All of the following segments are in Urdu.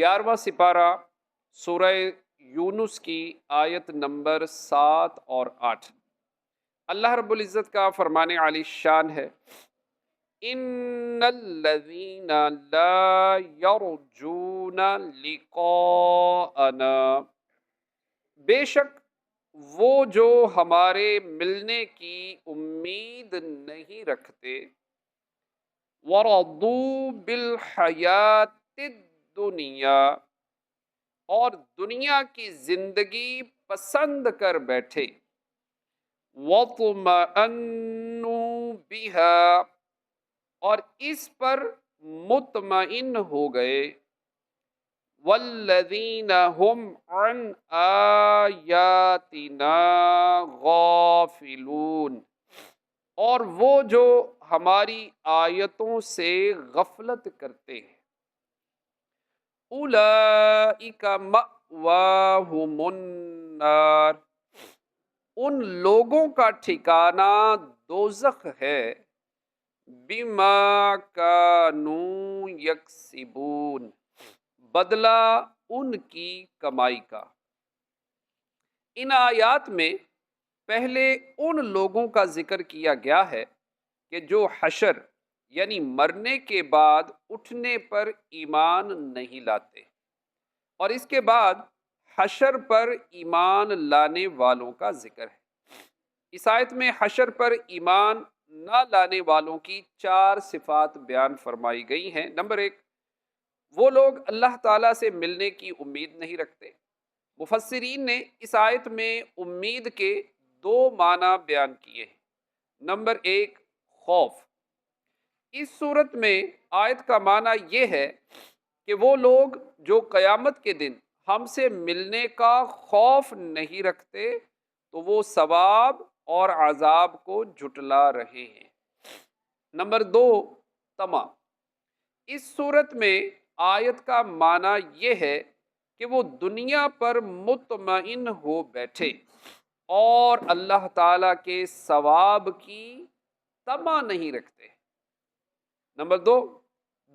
11واں سپارہ سورہ یونس کی آیت نمبر 7 اور 8۔ اللہ رب العزت کا فرمان عالی شان ہے، ان الذین لا یرجون لقاءنا، بے شک وہ جو ہمارے ملنے کی امید نہیں رکھتے، وَرَضُوا بِالْحَيَاةِ الدُّنْيَا، اور دنیا کی زندگی پسند کر بیٹھے، وَاطْمَأَنُّوا بِهَا، اور اس پر مطمئن ہو گئے، وَالَّذِينَ هُمْ عَنْ آيَاتِنَا غَافِلُونَ، اور وہ جو ہماری آیتوں سے غفلت کرتے ہیں۔ اولئک مأواہم النار، ان لوگوں کا ٹھکانہ دوزخ ہے، بما کانوا یکسبون، بدلہ ان کی کمائی کا۔ ان آیات میں پہلے ان لوگوں کا ذکر کیا گیا ہے کہ جو حشر یعنی مرنے کے بعد اٹھنے پر ایمان نہیں لاتے، اور اس کے بعد حشر پر ایمان لانے والوں کا ذکر ہے۔ اس آیت میں حشر پر ایمان نہ لانے والوں کی 4 صفات بیان فرمائی گئی ہیں۔ نمبر 1، وہ لوگ اللہ تعالیٰ سے ملنے کی امید نہیں رکھتے۔ مفسرین نے اس آیت میں امید کے 2 معنی بیان کیے ہیں۔ نمبر 1، خوف۔ اس صورت میں آیت کا معنی یہ ہے کہ وہ لوگ جو قیامت کے دن ہم سے ملنے کا خوف نہیں رکھتے تو وہ ثواب اور عذاب کو جھٹلا رہے ہیں۔ نمبر 2، طمع۔ اس صورت میں آیت کا معنی یہ ہے کہ وہ دنیا پر مطمئن ہو بیٹھے اور اللہ تعالیٰ کے ثواب کی طمع نہیں رکھتے۔ نمبر 2،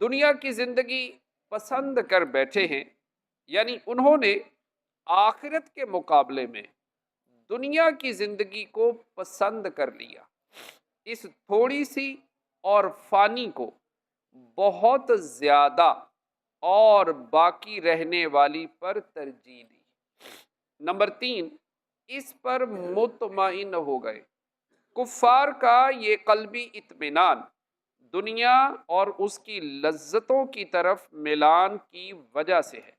دنیا کی زندگی پسند کر بیٹھے ہیں، یعنی انہوں نے آخرت کے مقابلے میں دنیا کی زندگی کو پسند کر لیا، اس تھوڑی سی اور فانی کو بہت زیادہ اور باقی رہنے والی پر ترجیح دی۔ نمبر 3، اس پر مطمئن ہو گئے۔ کفار کا یہ قلبی اطمینان دنیا اور اس کی لذتوں کی طرف میلان کی وجہ سے ہے،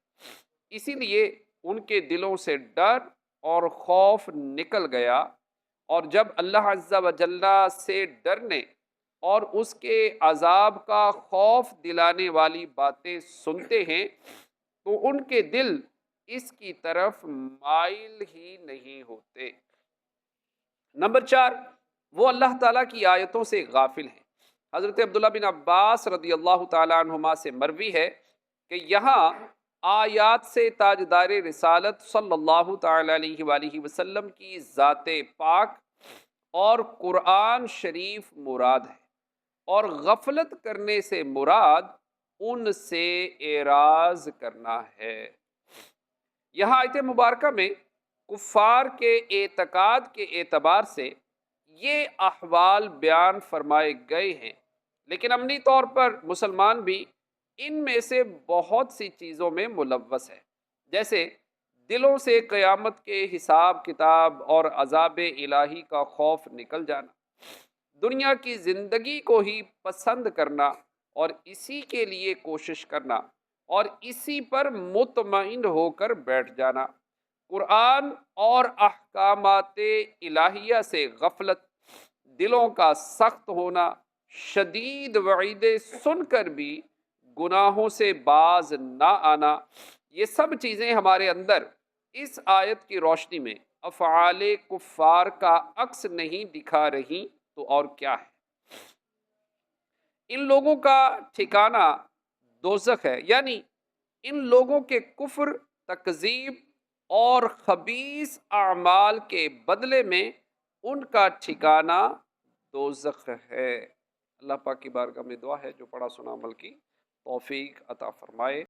اسی لیے ان کے دلوں سے ڈر اور خوف نکل گیا، اور جب اللہ عز و جل سے ڈرنے اور اس کے عذاب کا خوف دلانے والی باتیں سنتے ہیں تو ان کے دل اس کی طرف مائل ہی نہیں ہوتے۔ نمبر 4، وہ اللہ تعالیٰ کی آیتوں سے غافل ہیں۔ حضرت عبداللہ بن عباس رضی اللہ تعالیٰ عنہما سے مروی ہے کہ یہاں آیات سے تاجدار رسالت صلی اللہ تعالیٰ علیہ وآلہ وسلم کی ذات پاک اور قرآن شریف مراد ہے، اور غفلت کرنے سے مراد ان سے اعراض کرنا ہے۔ یہاں آیت مبارکہ میں کفار کے اعتقاد کے اعتبار سے یہ احوال بیان فرمائے گئے ہیں، لیکن عملی طور پر مسلمان بھی ان میں سے بہت سی چیزوں میں ملوث ہے، جیسے دلوں سے قیامت کے حساب کتاب اور عذاب الہی کا خوف نکل جانا، دنیا کی زندگی کو ہی پسند کرنا اور اسی کے لیے کوشش کرنا اور اسی پر مطمئن ہو کر بیٹھ جانا، قرآن اور احکامات الہیہ سے غفلت، دلوں کا سخت ہونا، شدید وعیدیں سن کر بھی گناہوں سے باز نہ آنا، یہ سب چیزیں ہمارے اندر اس آیت کی روشنی میں افعال کفار کا عکس نہیں دکھا رہی تو اور کیا ہے؟ ان لوگوں کا ٹھکانہ دوزخ ہے، یعنی ان لوگوں کے کفر، تکذیب اور خبیث اعمال کے بدلے میں ان کا ٹھکانہ دوزخ ہے۔ اللہ پاک کی بارگاہ میں دعا ہے جو پڑھا سنا عمل کی توفیق عطا فرمائے۔